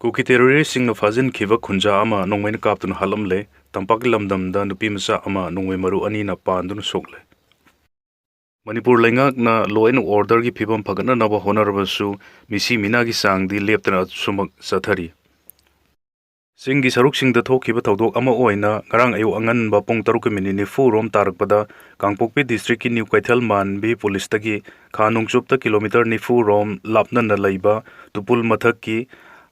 Kuki terrorist sing na fazin kiva khunja ama nongmain kaptun halamle tampak lamdamda nupi masa ama nongmai maru ani na pandun sokle Manipur lengak na law and order gi phibam phagana naba honarabasu misi mina gi sangdi leptana sumak sathari Singi saruk sing da thokiba tawdok ama oina ngarang ayu angan ba pung 7:04 rom tarakpada Kangpokpi district ki New Kaithal Manbi police tagi khanung chupta kilometer 9 rom lapna na leiba tupul mathak ki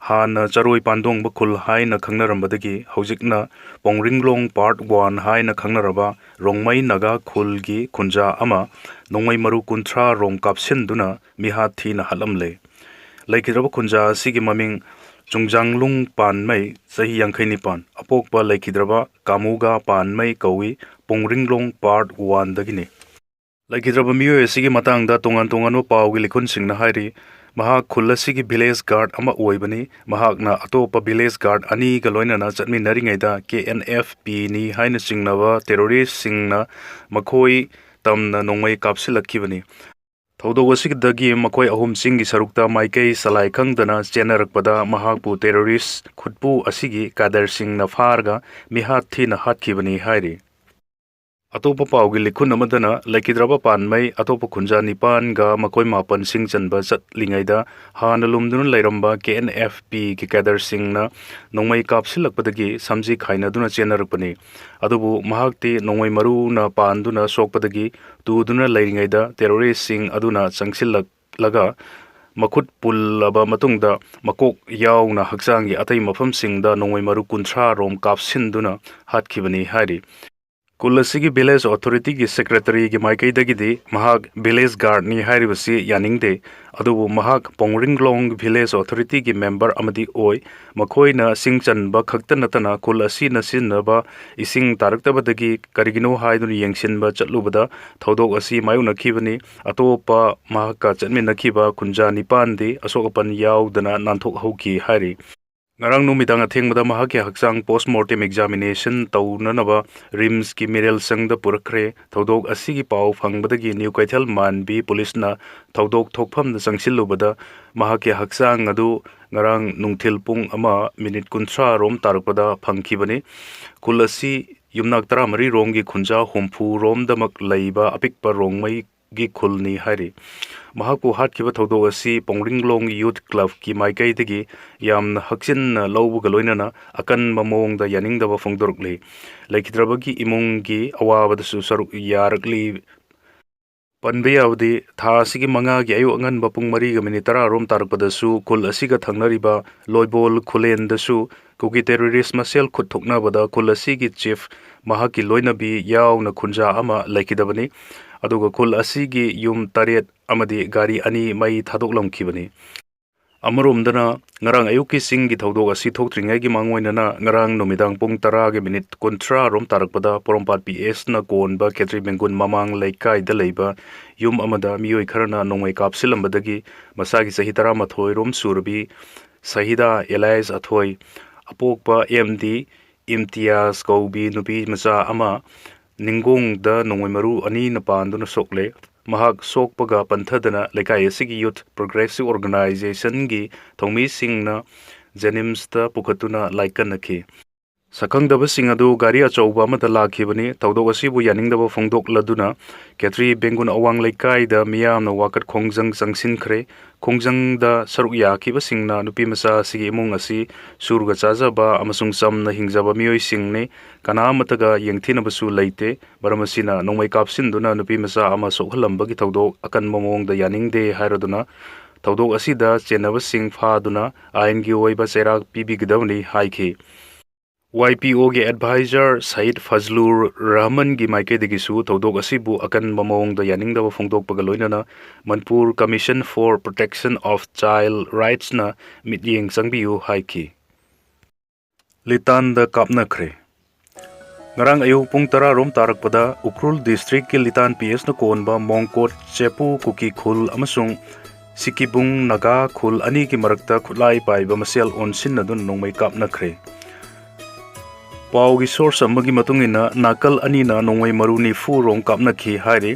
Hana charoi pandong bakul hai na khangnarambadagi haujikna pongringlong part 1 hai na khangnaraba rongmai naga khulgi khunja ama nongmai maru kunthra rong kapsinduna miha thina halamle laikiraba khunja sigi maming chungjanglung panmai sahi yangkhaini pan apokpa laikidraba kamuga panmai kawi pongringlong part 1 dagini laikidraba miyo sigi matangda tongan pawgi likhun singna hairi Mahak Kulasigi village guard ama oibani mahakna atopa village guard ani galoinana chatmi naringaida KNFP ni haina singnawa terrorist singna makhoi tamna nongmai kapsilakibani Thoudogasi makoi ahum singi sarukta maikai salai khangdana chenarakpada mahakpu terrorist khutpu asigi kadar singna farga mihathi na hatkibani hairi Atopa pawgi likhun amadana laikidraba panmai atopa khunja nipan ga makoi mapan sing chanba chat lingaida hana lumduna lairamba KNFP ki kadar singna nongmai kapsilakpadagi samji khaina duna chenarakpani adubu mahakti nongmai maru na panduna sokpadagi tuduna lairingaida terrorist sing aduna changsilak laga makhut pullaba matungda makok yauna haksangi atai mafam singda nongmai maru kunthra rom kapsinduna hatkibani hari Kulasigi village authority ki secretary ki maikai dagidi mahak village guard ni hairibasi yaningde adubu mahak pongringlong village authority ki member amadi oi makhoi na singchan ba khakta natana kulasi na sinaba ising taraktabadagi karigino haiduni yengsinba chatlubada thodok asi mayuna khibani atopa mahaka chatmi nakhiba kunja nipandi asokapan yaudana nanthok hauki hairi Ngarang numidang athengmada mahakya haksang postmortem examination taunanaba rims ki miral sangda purakre thodok asigi pau phangbadagi New Kaithal Manbi police na thodok thokpham na sangsilubada mahakya haksang adu ngarang nungthil pung ama minute kunthra rom tarakpada phangkhibani kulasi yumnak taramari rongi khunja humpu rom damak leiba apikpa rongmai gi khulni hari mahakpu hatkiba thodok asi pongringlong youth club ki maikai dagi yamna haksin lawbuga loinana akan mamongda yaningdaba fongdorukli laikidrabagi imungi awabadasu saruk yarakli Panbe yawdi tha asigi manga gi ayu angan bapung mari ga minute 10 rom tarakpadasu kul asiga thangnariba loibol khulendasu kuki terrorist masel khut thokna bada kul asigi chief mahaki loinabi yawna khunja ama laikidabani aduga kul asigi yum taret amadi gari ani mai thadoklamkhibani Amaromdana ngarang ayuki singi thodok asi thoktringai gi mangoinana ngarang nomidang pung 10 ge minute kontra rom tarakpada porompat PS na konba ketri bengun mamang laikai da leiba yum amada miyoi kharana nongmai kapsilambadagi masagi sahi 13 rom surbi sahida Elias athoi apokpa MD Imtiaz Kaubi nupi macha ama Ningong da nongmai maru ani na panduna sokle mahak sokpaga panthadana lekai asigi youth progressive organization gi thongmi singna jenims ta pukhatuna laikanaki sakangdaba singadu gari achauba amata lakhibani tawdok asibu yaningdaba phongdok laduna ketri bengun awang laikai da miyamna wakat khongjang changsin khre khongjang da saruk yakhiba singna nupi masa sigi imung asi surga chajaba amasung samna hingjaba miyoi singne kanamataga yengthinabasu leite baramasina nongmai kapsinduna nupi masa ama sokhalambagi tawdok akan momongda yaningde hairaduna tawdok asida chenaba sing phaduna aingi oiba cherak pibigidawni haikhi YPO ge advisor Said Fazlur Rahman gi maike degisu thodok asibu akan mamong da yaningda phongdok pagaloinana Manipur Commission for Protection of Child Rights na mityeng sangbiu haiki Litan da kapna khre Ngarang ayu pung 10 rom tarakpada Ukrul district ki Litan PS na konba Mongkot Chepu Kuki Khul amasung Sikibung Naga Khul ani ki marakta khulai paiba masel onsin na dun nongmai kapna khre पाउगी source अमगी मतुंगिना नाकल अनीना नोंगै मरु निफु रोंग कापनखि हाइरि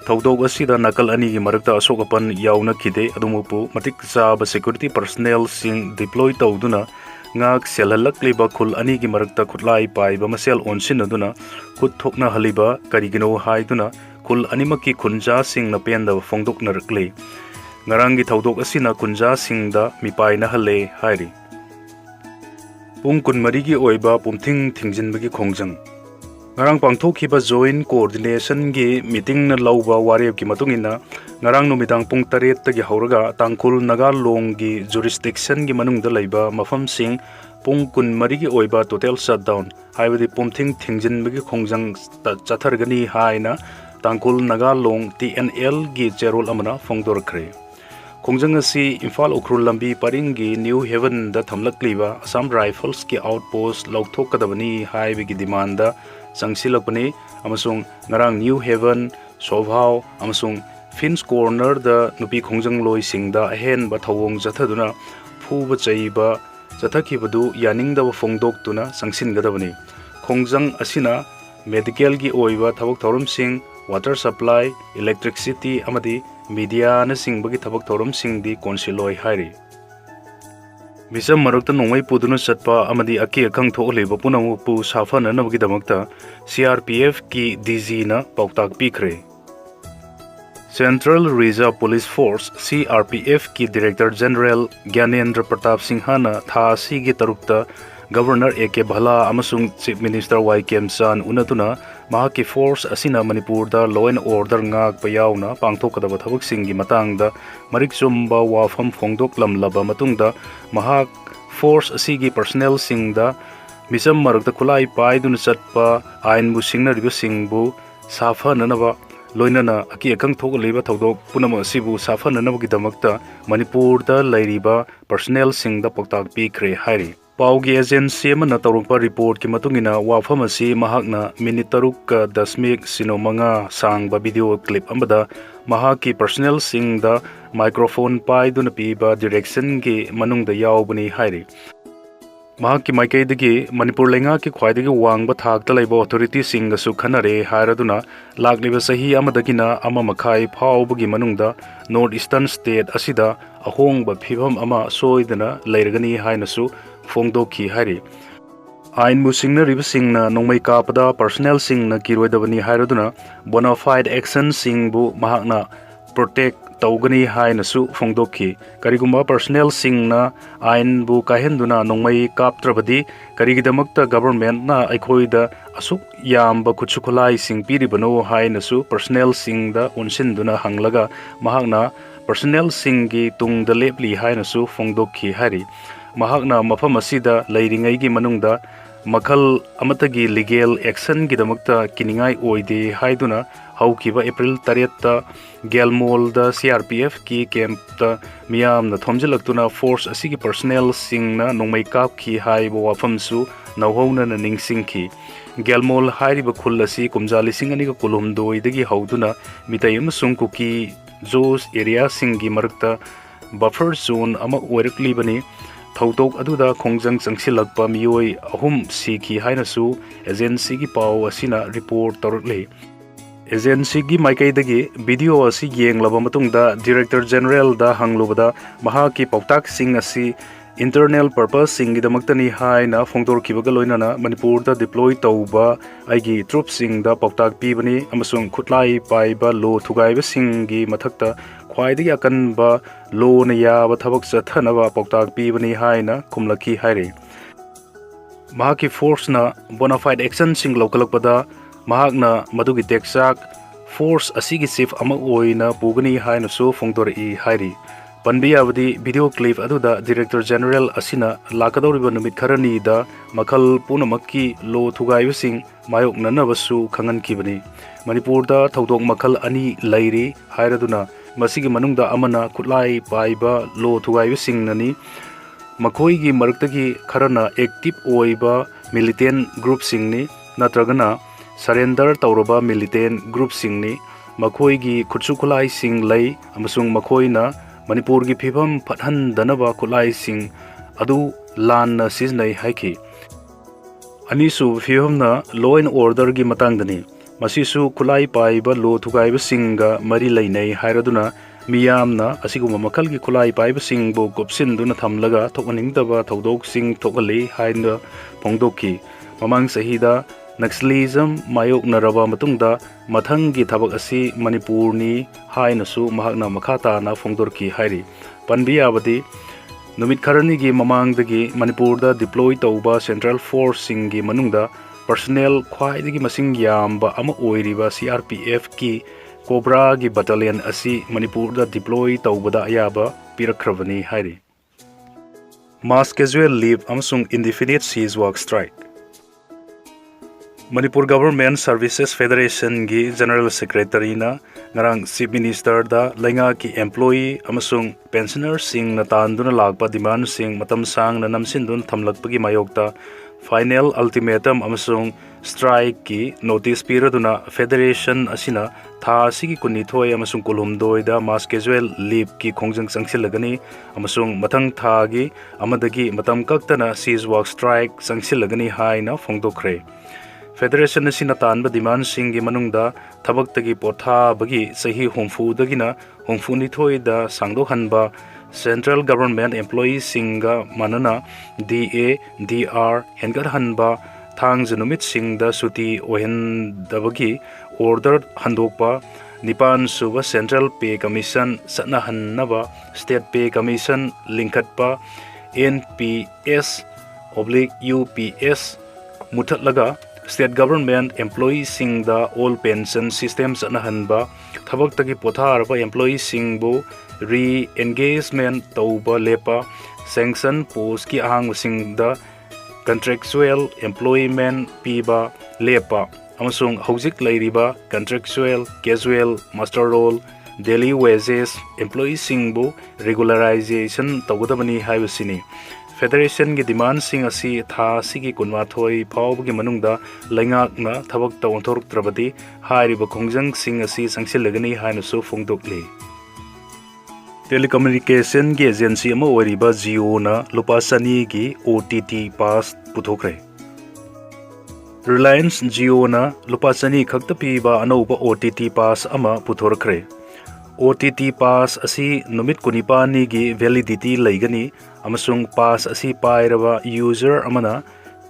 थौदोग असिदा नाकल अनीगी मरक्ता अशोकपन याउनखिदे अदुमुपु मतिक चाबा सिक्युरिटी पर्सनेल सिंग डिप्लॉय तौदुना ngak selhalakliba khul ani gi marakta khutlai paiba masel onsinaduna khut thokna haliba karigino haiduna khul animaki khunja sing na penda phongdok narakle ngarangi thaudok asina kunja singda mipai na hale hairi pung kunmari gi oiba pumthing thingjinbagi khongjang ngarang pangthokhiba joint coordination gi meeting na lauba wareb gi matungina ngarang numidang pung 8 tagi hauraga tangkhul nagalong gi jurisdiction gi manungda leiba mafam sing pung kunmari gi oiba total shutdown haibadi pumthing thingjinbagi khongjang chathargani haina tangkhul nagalong TNL gi cherol amana phongdorkhre khongjang asi Imphal Ukhrul lambi paring gi New Haven da thamlakliba Assam Rifles ki outpost lauthokadabani haibagi demand da sangsilakpani amasung ngarang New Haven Sobhau amasung Fins Corner da nupi khongjang loi singda ahen ba thawong jathaduna phuba chaiba jathakibadu yaningda phongdok tuna sangsin gadabani khongjang asina medical gi oiba thabak thorum sing water supply electricity amadi media na singbagi thabak thorum singdi konsiloi hairi misam marakta nongmai puduna chatpa amadi aki akhang thokleba punamu pu safana nabagi damakta CRPF ki DG na pauktak pikre Central Reserve Police Force CRPF ki Director General Gyanendra Pratap Singha na tha asigi tarukta Governor A.K. Bhala amasung Chief Minister Y.K. Mchan unatuna mahaki force asina Manipur da law and order ngak payauna pangthokadaba thabak singi matangda marik chumba wafam phongdok lamlaba matungda mahak force asigi personnel singda misam marakta khulai paidun chatpa ainbu singnaribu singbu safa nanaba loinana aki akang thok leiba thodok punama sibu safa nanabagi damakta Manipur da lairiba personnel singda paktak pikre hairi paugi agency amana tawrungpa report ki matungina wafam asi mahakna minute 3.10 sinomanga sangba video clip amada mahaki personnel singda microphone paiduna piba direction gi manungda yaubani hairi mahaki maikaidagi Manipur lenga ki khwaidagi wangba thakta laiba authority singa su khanare hairaduna lakliba sahi amadagina ama makhai phawbagi manungda north eastern state asida ahongba phibam ama soidana leiragani hainasu phongdokhi hairi ainbu singna ribsingna nongmai kapada personnel singna kiroidabani hairaduna bona fide action singbu mahakna protect taugani hainasu phongdokhi karigumba personnel singna ainbu kahenduna nongmai kaptrabadi karigidamakta government na aikhoida asuk yamba khuchukhulai sing piribano hainasu personnel singda unsinduna hanglaga mahakna personnel singi tungda lepli hainasu phongdokhi hari mahakna mafam asida leiringai gi manungda makhal amatagi legal action gi damakta kiningai oide haiduna haukiba April 8 ta Gelmol da CRPF ki camp ta miyam na thomjilaktuna force asigi personnel singna nongmai kap khi haibo wafam su nawhona na ningsingki Gelmol hairiba khulasi kumjali singani ga kulum doidagi hauduna mitayam sungkuki jos area singi marakta buffer zone ama oiraklibani thautok aduda khongjang changsilakpa miyoi ahum sikhi hainasu agency gi paw asina report torle agency gi maikaidagi video asi yenglaba matungda director general da hanglubada mahaki pauktak sing asi internal purpose singi damaktani haina phongdor kibaga loinana Manipur da deploy tauba aigi troops sing da pauktak pibani amasung khutlai paiba lo thugaiba singi mathakta khwaidagi akanba lo na yaba thabak chathanaba pauktak pibani haina kumlaki haire mahaki force na bona fide action sing lokalakpada mahakna madugi teksak force asigi chief ama oina pugani haina so phongdor I hairi panbiyabadi video clip aduda director general asina lakadoriba numit kharani da makhal punamakki lo thugaiba sing mayok nanabasu khangan kibani Manipur da thaudok makhal ani lairi hairaduna masigi manungda amana khutlai paiba lo thugaiba sing nani makhoi gi maraktagi kharana active oiba militant group singni natragana surrender tawraba militant group singni makhoi gi khutsu khulai sing lai amasung makhoi na Manipur gi phibam phathan danaba khulai sing adu lan na siznai haiki ꯑꯅꯤꯁꯨ ꯐꯤꯚꯝꯅ law and ꯑꯣꯔꯗꯔꯒꯤ ꯃꯇꯥꯡꯗꯅꯤ ꯃꯁꯤꯁꯨ ꯈꯨꯠꯂꯥꯏ ꯄꯥꯏꯕ ꯂꯣ ꯊꯨꯒꯥꯏꯕꯁꯤꯡꯒ ꯃꯔꯤ ꯂꯩꯅꯩ ꯍꯥꯏꯔꯗꯨꯅ ꯃꯤꯌꯥꯝꯅ ꯑꯁꯤꯒꯨꯝꯕ ꯃꯈꯜꯒꯤ ꯈꯨꯠꯂꯥꯏ ꯄꯥꯏꯕꯁꯤꯡꯕꯨ ꯀꯨꯞꯁꯤꯟꯗꯨꯅ ꯊꯝꯂꯒ ꯊꯣꯛꯍꯟꯅꯤꯡꯗꯕ ꯊꯧꯗꯣꯛꯁꯤꯡ ꯊꯣꯛꯍꯜꯂꯤ ꯍꯥꯏꯅ ꯐꯣꯡꯗꯣꯛꯈꯤ ꯃꯃꯥꯡ ꯆꯍꯤꯗ ꯅꯛꯁꯂꯤꯖꯝ ꯃꯥꯌꯣꯛꯅꯔꯕ ꯃꯇꯨꯡꯗ ꯃꯊꯪꯒꯤ ꯊꯕꯛ ꯑꯁꯤ ꯃꯅꯤꯄꯨꯔꯅꯤ ꯍꯥꯏꯅꯁꯨ ꯃꯍꯥꯛꯅ ꯃꯈꯥ ꯇꯥꯅ ꯐꯣꯡꯗꯣꯛꯈꯤ ꯍꯥꯏꯔꯤ ꯄꯟꯕ ꯌꯥꯕꯗꯤ ꯅꯨꯃꯤꯠ ꯈꯔꯅꯤꯒꯤ ꯃꯃꯥꯡꯗꯒꯤ ꯃꯅꯤꯄꯨꯔꯗ ꯗꯤꯄ꯭ꯂꯣꯏ ꯇꯧꯕ ꯁꯦꯟꯇ꯭ꯔꯦꯜ ꯐꯣꯔꯁꯁꯤꯡꯒꯤ ꯃꯅꯨꯡꯗ ꯄꯔꯁꯣꯅꯦꯜ ꯈ꯭ꯋꯥꯏꯗꯒꯤ ꯃꯁꯤꯡ ꯌꯥꯝꯕ ꯑꯃ ꯑꯣꯏꯔꯤꯕ CRPFꯀꯤ ꯀꯣꯕ꯭ꯔꯥꯒꯤ ꯕꯠꯇꯥꯂꯤꯌꯟ ꯑꯁꯤ ꯃꯅꯤꯄꯨꯔꯗ ꯗꯤꯄ꯭ꯂꯣꯏ ꯇꯧꯕꯗ ꯑꯌꯥꯕ ꯄꯤꯔꯛꯈ꯭ꯔꯕꯅꯤ ꯍꯥꯏꯔꯤ ꯃꯥꯁ ꯀꯦꯖꯨꯑꯦꯜ ꯂꯤꯚ ꯑꯃꯁꯨꯡ indefinite cease work strike Manipur government services ꯐꯦꯗꯔꯦꯁꯟꯒꯤ ꯖꯦꯅꯔꯦꯜ ꯁꯦꯀ꯭ꯔꯦꯇꯔꯤꯅ ꯉꯔꯥꯡ ꯆꯤꯐ ꯃꯤꯅꯤꯁꯇꯔꯗ ꯂꯩꯉꯥꯛꯀꯤ ꯑꯦꯝꯄ꯭ꯂꯣꯌꯤ ꯑꯃꯁꯨꯡ ꯄꯦꯟꯁꯅꯔꯁꯤꯡꯅ ꯇꯥꯟꯗꯨꯅ ꯂꯥꯛꯄ ꯗꯤꯃꯥꯟꯁꯤꯡ ꯃꯇꯝ ꯁꯥꯡꯅ ꯅꯝꯁꯤꯟꯗꯨꯅ ꯊꯝꯂꯛꯄꯒꯤ ꯃꯥꯌꯣꯛꯇ ꯐꯥꯏꯅꯦꯜ ꯑꯜꯇꯤꯃꯦꯇꯝ ꯑꯃꯁꯨꯡ ꯁ꯭ꯇ꯭ꯔꯥꯏꯛꯀꯤ ꯅꯣꯇꯤꯁ ꯄꯤꯔꯗꯨꯅ ꯐꯦꯗꯔꯦꯁꯟ ꯑꯁꯤꯅ ꯊꯥ ꯑꯁꯤꯒꯤ 12 ꯑꯃꯁꯨꯡ 12ꯗ ꯃꯥꯁ ꯀꯦꯖꯨꯑꯦꯜ ꯂꯤꯚꯀꯤ ꯈꯣꯡꯖꯪ ꯆꯪꯁꯤꯜꯂꯒꯅꯤ ꯑꯃꯁꯨꯡ ꯃꯊꯪ ꯊꯥꯒꯤ ꯑꯃꯗꯒꯤ ꯃꯇꯝ ꯀꯛꯇꯅ ꯁꯤꯖ ꯋꯥꯔꯛ ꯁ꯭ꯇ꯭ꯔꯥꯏꯛ ꯆꯪꯁꯤꯜꯂꯒꯅꯤ ꯍꯥꯏꯅ ꯐꯣꯡꯗꯣꯛꯈ꯭ꯔꯦ ꯐꯦꯗꯔꯦꯁꯟ ꯑꯁꯤꯅ ꯇꯥꯟꯕ ꯗꯤꯃꯥꯟꯁꯤꯡꯒꯤ ꯃꯅꯨꯡꯗ ꯊꯕꯛꯇꯒꯤ ꯄꯣꯊꯥꯕꯒꯤ ꯆꯍꯤ 70ꯗꯒꯤꯅ 62ꯗ ꯁꯥꯡꯗꯣꯛꯍꯟꯕ ꯁꯦꯟꯇ꯭ꯔꯦꯜ ꯒꯚꯔꯟꯃꯦꯟꯠ ꯑꯦꯝꯄ꯭ꯂꯣꯌꯤꯁꯤꯡꯒ ꯃꯥꯟꯅꯅ DA, DR ꯍꯦꯟꯒꯠꯍꯟꯕ ꯊꯥꯡꯖ ꯅꯨꯃꯤꯠꯁꯤꯡꯗ ꯁꯨꯇꯤ ꯑꯣꯏꯍꯟꯗꯕꯒꯤ ꯑꯣꯔꯗꯔ ꯍꯟꯗꯣꯛꯄ 9ꯁꯨꯕ ꯁꯦꯟꯇ꯭ꯔꯦꯜ ꯄꯦ ꯀꯃꯤꯁꯟ ꯆꯠꯅꯍꯟꯅꯕ ꯁ꯭ꯇꯦꯠ ꯄꯦ ꯀꯃꯤꯁꯟ ꯂꯤꯡꯈꯠꯄ NPS/UPS ꯃꯨꯊꯠꯂꯒ ꯁ꯭ꯇꯦꯠ ꯒꯚꯔꯟꯃꯦꯟꯠ ꯑꯦꯝꯄ꯭ꯂꯣꯌꯤꯁꯤꯡꯗ ꯑꯣꯜ ꯄꯦꯟꯁꯟ ꯁꯤꯁꯇꯦꯝ ꯆꯠꯅꯍꯟꯕ ꯊꯕꯛꯇꯒꯤ ꯄꯣꯊꯥꯔꯕ ꯑꯦꯝꯄ꯭ꯂꯣꯌꯤꯁꯤꯡꯕꯨ ꯔꯤꯑꯦꯟꯒꯦꯖꯃꯦꯟꯠ ꯇꯧꯕ ꯂꯦꯞꯄ ꯁꯦꯡꯁꯟ ꯄꯣꯁꯀꯤ ꯑꯍꯥꯡꯕꯁꯤꯡꯗ ꯀꯟꯇ꯭ꯔꯦꯛꯆꯨꯑꯦꯜ ꯑꯦꯝꯄ꯭ꯂꯣꯏꯃꯦꯟꯠ ꯄꯤꯕ ꯂꯦꯞꯄ ꯑꯃꯁꯨꯡ ꯍꯧꯖꯤꯛ ꯂꯩꯔꯤꯕ contractual casual master roll daily wages ꯑꯦꯝꯄ꯭ꯂꯣꯌꯤꯁꯤꯡꯕꯨ ꯔꯤꯒꯨꯂꯔꯥꯏꯖꯦꯁꯟ ꯇꯧꯒꯗꯕꯅꯤ ꯍꯥꯏꯕꯁꯤꯅꯤ ꯐꯦꯗꯔꯦꯁꯟꯒꯤ ꯗꯤꯃꯥꯟꯁꯤꯡ ꯑꯁꯤ ꯊꯥ ꯑꯁꯤꯒꯤ 12 ꯐꯥꯎꯕꯒꯤ ꯃꯅꯨꯡꯗ ꯂꯩꯉꯥꯛꯅ ꯊꯕꯛꯇ ꯑꯣꯟꯊꯣꯔꯛꯇ꯭ꯔꯕꯗꯤ ꯍꯥꯏꯔꯤꯕ ꯈꯣꯡꯖꯪꯁꯤꯡ ꯑꯁꯤ ꯆꯪꯁꯤꯜꯂꯒꯅꯤ ꯍꯥꯏꯅꯁꯨ ꯐꯣꯡꯗꯣꯛꯂꯤ ꯇꯦꯂꯤꯀꯝꯃ꯭ꯌꯨꯅꯤꯀꯦꯁꯟꯒꯤ ꯑꯦꯖꯦꯟꯁꯤ ꯑꯃ ꯑꯣꯏꯔꯤꯕ ꯖꯤꯑꯣꯅ ꯂꯨꯄꯥ 200ꯒꯤ OTT ꯄꯥꯁ ꯄꯨꯊꯣꯛꯈ꯭ꯔꯦ ꯔꯤꯂꯥꯌꯟꯁ ꯖꯤꯑꯣꯅ ꯂꯨꯄꯥ 200 ꯈꯛꯇ ꯄꯤꯕ ꯑꯅꯧꯕ OTT ꯄꯥꯁ ꯑꯃ ꯄꯨꯊꯣꯔꯛꯈ꯭ꯔꯦ OTT ꯄꯥꯁ ꯑꯁꯤ ꯅꯨꯃꯤꯠ 15ꯅꯤꯒꯤ ꯚꯦꯂꯤꯗꯤꯇꯤ ꯂꯩꯒꯅꯤ ꯑꯃꯁꯨꯡ ꯄꯥꯁ ꯑꯁꯤ ꯄꯥꯏꯔꯕ ꯌꯨꯖꯔ ꯑꯃꯅ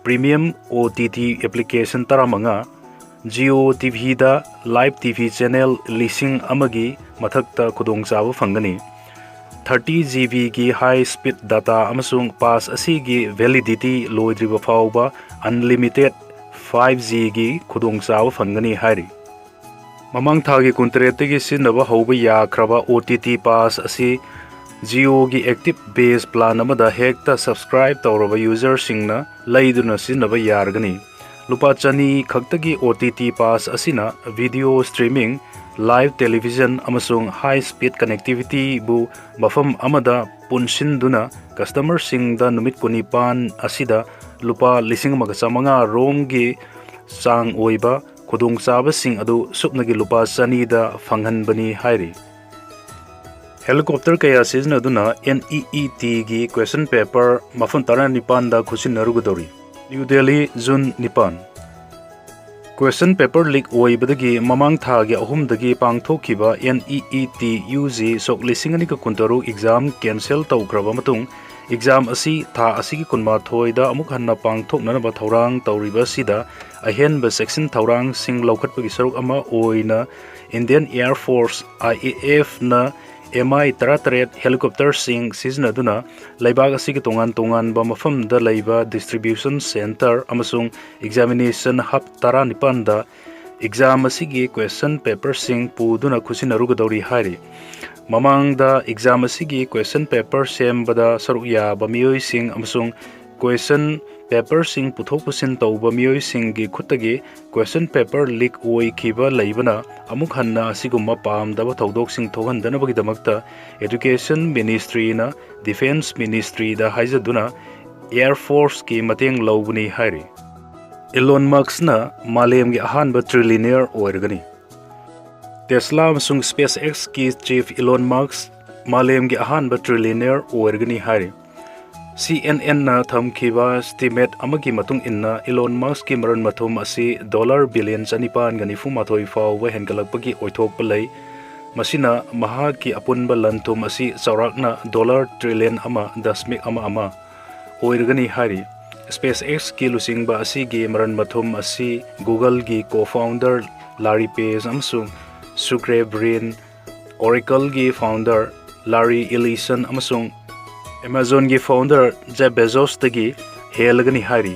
ꯄ꯭ꯔꯤꯃꯤꯌꯝ OTT ꯑꯦꯄ꯭ꯂꯤꯀꯦꯁꯟ 15 Jio TVꯗ ꯂꯥꯏꯚ TV ꯆꯦꯅꯦꯜ 1,000ꯒꯤ ꯃꯊꯛꯇ ꯈꯨꯗꯣꯡꯆꯥꯕ ꯐꯪꯒꯅꯤ 30GBꯒꯤ ꯍꯥꯏ ꯁ꯭ꯄꯤꯗ ꯗꯥꯇꯥ ꯑꯃꯁꯨꯡ ꯄꯥꯁ ꯑꯁꯤꯒꯤ ꯚꯦꯂꯤꯗꯤꯇꯤ ꯂꯣꯏꯗ꯭ꯔꯤꯕ ꯐꯥꯎꯕ ꯑꯟꯂꯤꯃꯤꯇꯦꯗ 5Gꯒꯤ ꯈꯨꯗꯣꯡꯆꯥꯕ ꯐꯪꯒꯅꯤ ꯍꯥꯏꯔꯤ ꯃꯃꯥꯡ ꯊꯥꯒꯤ 23ꯗꯒꯤ ꯁꯤꯖꯤꯟꯅꯕ ꯍꯧꯕ ꯌꯥꯈ꯭ꯔꯕ OTT ꯄꯥꯁ ꯑꯁꯤ Jioꯒꯤ ꯑꯦꯛꯇꯤꯚ ꯕꯦꯖ ꯄ꯭ꯂꯥꯟ ꯑꯃꯗ ꯍꯦꯛꯇ ꯁꯕꯁꯀ꯭ꯔꯥꯏꯕ ꯇꯧꯔꯕ ꯌꯨꯖꯔꯁꯤꯡꯅ ꯂꯩꯗꯨꯅ ꯁꯤꯖꯤꯟꯅꯕ ꯌꯥꯔꯒꯅꯤ ꯂꯨꯄꯥ 200 ꯈꯛꯇꯒꯤ OTT ꯄꯥꯁ ꯑꯁꯤꯅ ꯚꯤꯗꯤꯑꯣ ꯁ꯭ꯇ꯭ꯔꯤꯃꯤꯡ ꯂꯥꯏꯚ ꯇꯦꯂꯤꯚꯤꯖꯟ ꯑꯃꯁꯨꯡ ꯍꯥꯏ ꯁ꯭ꯄꯤꯗ ꯀꯅꯦꯛꯇꯤꯚꯤꯇꯤꯕꯨ ꯃꯐꯝ ꯑꯃꯗ ꯄꯨꯟꯁꯤꯟꯗꯨꯅ ꯀꯁꯇꯃꯔꯁꯤꯡꯗ ꯅꯨꯃꯤꯠ 19 ꯑꯁꯤꯗ ꯂꯨꯄꯥ 1,500 ꯔꯣꯝꯒꯤ ꯆꯥꯡ ꯑꯣꯏꯕ ꯈꯨꯗꯣꯡꯆꯥꯕꯁꯤꯡ ꯑꯗꯨ ꯁꯨꯞꯅꯒꯤ ꯂꯨꯄꯥ 200ꯗ ꯐꯪꯍꯟꯕꯅꯤ ꯍꯥꯏꯔꯤ ꯍꯦꯂꯤꯀꯣꯞꯇꯔ ꯀꯌꯥ ꯁꯤꯖꯤꯟꯅꯗꯨꯅ NEETꯒꯤ ꯀ꯭ꯋꯦꯁꯟ ꯄꯦꯄꯔ ꯃꯐꯝ 19ꯗ ꯈꯨꯠꯁꯤꯟꯅꯔꯨꯒꯗꯧꯔꯤ New Delhi June 9 question paper leak ꯑꯣꯏꯕꯗꯒꯤ ꯃꯃꯥꯡ ꯊꯥꯒꯤ 3ꯗꯒꯤ ꯄꯥꯡꯊꯣꯛꯈꯤꯕ NEET UG ꯁꯣꯛ 2016 ꯑꯦꯛꯖꯥꯝ ꯀꯦꯟꯁꯦꯜ ꯇꯧꯈ꯭ꯔꯕ ꯃꯇꯨꯡ ꯑꯦꯛꯖꯥꯝ ꯑꯁꯤ ꯊꯥ ꯑꯁꯤꯒꯤ 12ꯗ ꯑꯃꯨꯛ ꯍꯟꯅ ꯄꯥꯡꯊꯣꯛꯅꯅꯕ ꯊꯧꯔꯥꯡ ꯇꯧꯔꯤꯕꯁꯤꯗ ꯑꯍꯦꯟꯕ ꯆꯦꯛꯁꯤꯟ ꯊꯧꯔꯥꯡꯁꯤꯡ ꯂꯧꯈꯠꯄꯒꯤ ꯁꯔꯨꯛ ꯑꯃ ꯑꯣꯏꯅ ꯏꯟꯗꯤꯌꯟ ꯑꯦꯌꯔ ꯐꯣꯔꯁ IAFꯅ Mi-18 ꯍꯦꯂꯤꯀꯣꯞꯇꯔꯁꯤꯡ ꯁꯤꯖꯤꯟꯅꯗꯨꯅ ꯂꯩꯕꯥꯛ ꯑꯁꯤꯒꯤ ꯇꯣꯉꯥꯟ-ꯇꯣꯉꯥꯟꯕ ꯃꯐꯝꯗ ꯂꯩꯕ ꯗꯤꯁꯇ꯭ꯔꯤꯕ꯭ꯌꯨꯁꯟ ꯁꯦꯟꯇꯔ ꯑꯃꯁꯨꯡ ꯑꯦꯛꯖꯥꯃꯤꯅꯦꯁꯟ ꯍꯕ 19ꯗ ꯑꯦꯛꯖꯥꯝ ꯑꯁꯤꯒꯤ ꯀ꯭ꯋꯦꯁꯟ ꯄꯦꯄꯔꯁꯤꯡ ꯄꯨꯗꯨꯅ ꯈꯨꯠꯁꯤꯟꯅꯔꯨꯒꯗꯧꯔꯤ ꯍꯥꯏꯔꯤ ꯃꯃꯥꯡꯗ ꯑꯦꯛꯖꯥꯝ ꯑꯁꯤꯒꯤ ꯀ꯭ꯋꯦꯁꯟ ꯄꯦꯄꯔ ꯁꯦꯝꯕꯗ ꯁꯔꯨꯛ ꯌꯥꯕ ꯃꯤꯑꯣꯏꯁꯤꯡ ꯑꯃꯁꯨꯡ ꯀ꯭ꯋꯦꯁꯟ ꯄꯦꯄꯔꯁꯤꯡ ꯄꯨꯊꯣꯛ ꯄꯨꯁꯤꯟ ꯇꯧꯕ ꯃꯤꯑꯣꯏꯁꯤꯡꯒꯤ ꯈꯨꯠꯇꯒꯤ ꯀ꯭ꯋꯦꯁꯟ ꯄꯦꯄꯔ ꯂꯤꯛ ꯑꯣꯏꯈꯤꯕ ꯂꯩꯕꯅ ꯑꯃꯨꯛ ꯍꯟꯅ ꯑꯁꯤꯒꯨꯝꯕ ꯄꯥꯝꯗꯕ ꯊꯧꯗꯣꯛꯁꯤꯡ ꯊꯣꯛꯍꯟꯗꯅꯕꯒꯤꯗꯃꯛꯇ ꯑꯦꯖꯨꯀꯦꯁꯟ ꯃꯤꯅꯤꯁꯇ꯭ꯔꯤꯅ ꯗꯤꯐꯦꯟꯁ ꯃꯤꯅꯤꯁꯇ꯭ꯔꯤꯗ ꯍꯥꯏꯖꯗꯨꯅ ꯑꯦꯌꯔ ꯐꯣꯔꯁꯀꯤ ꯃꯇꯦꯡ ꯂꯧꯕꯅꯤ ꯍꯥꯏꯔꯤ ꯏꯂꯣꯟ ꯃꯛꯁꯅ ꯃꯥꯂꯦꯝꯒꯤ ꯑꯍꯥꯟꯕ ꯇ꯭ꯔꯤꯂꯤꯅꯤꯌꯔ ꯑꯣꯏꯔꯒꯅꯤ ꯇꯦꯁꯂꯥ ꯑꯃꯁꯨꯡ ꯁ꯭ꯄꯦꯁ ꯑꯦꯛꯁꯀꯤ ꯆꯤꯐ ꯏꯂꯣꯟ ꯃꯛꯁ ꯃꯥꯂꯦꯝꯒꯤ ꯑꯍꯥꯟꯕ ꯇ꯭ꯔꯤꯂꯤꯅꯤꯌꯔ ꯑꯣꯏꯔꯒꯅꯤ ꯍꯥꯏꯔꯤ CNN na thamkhiba estimate amagi matung inna Elon Musk ki maran mathum asi dollar billion chanipan gani fumathoi fawwa hengalakpagi oithokpa lei masina maha ki apunba lanthum asi chawrakna dollar trillion ama dasmik ama oirgani hari SpaceX ki lusingba asi gi maran mathum asi Google gi co-founder Larry Page amsung Sergey Brin Oracle gi founder Larry Ellison amsung Amazon gi founder Jeff Bezos tagi helagani hari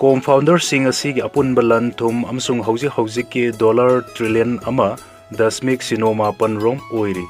co-founder sing asi gi apun balan thum amsung hauji ki dollar trillion ama dasmik sinoma pan rom oiri